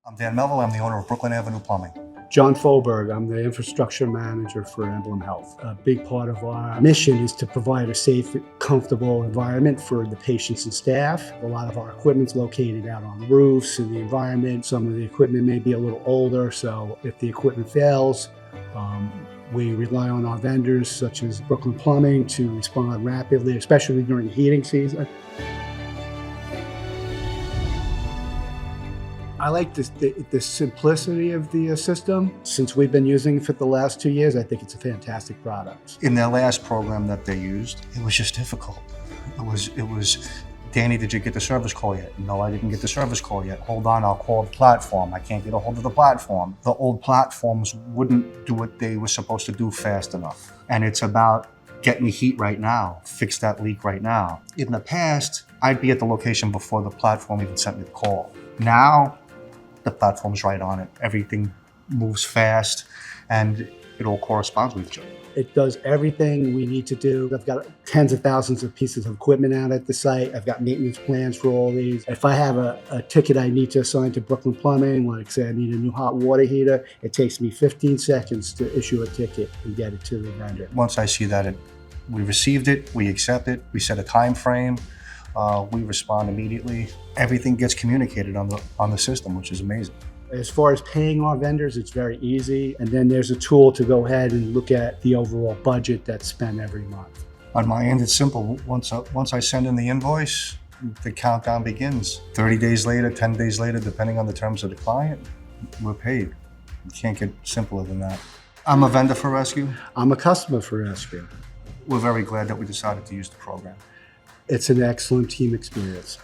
I'm Dan Melville. I'm the owner of Brooklyn Avenue Plumbing. John Foberg, I'm the infrastructure manager for EmblemHealth. A big part of our mission is to provide a safe, comfortable environment for the patients and staff. A lot of our equipment's located out on roofs in the environment. Some of the equipment may be a little older, so if the equipment fails, we rely on our vendors such as Brooklyn Plumbing to respond rapidly, especially during the heating season. I like the simplicity of the system. Since we've been using it for the last 2 years, I think it's a fantastic product. In their last program that they used, it was just difficult. It was, Danny, did you get the service call yet? No, I didn't get the service call yet. Hold on, I'll call the platform. I can't get a hold of the platform. The old platforms wouldn't do what they were supposed to do fast enough. And it's about get me heat right now, fix that leak right now. In the past, I'd be at the location before the platform even sent me the call. Now, the platform's right on it. Everything moves fast and it all corresponds with each other. It does everything we need to do. I've got tens of thousands of pieces of equipment out at the site. I've got maintenance plans for all these. If I have a ticket I need to assign to Brooklyn Plumbing, like say I need a new hot water heater, it takes me 15 seconds to issue a ticket and get it to the vendor. Once I see that we received it, we accept it, we set a time frame, we respond immediately. Everything gets communicated on the system, which is amazing. As far as paying our vendors, it's very easy. And then there's a tool to go ahead and look at the overall budget that's spent every month. On my end, it's simple. Once I send in the invoice, the countdown begins. 30 days later, 10 days later, depending on the terms of the client, we're paid. You can't get simpler than that. I'm a vendor for ResQ. I'm a customer for ResQ. We're very glad that we decided to use the program. It's an excellent team experience.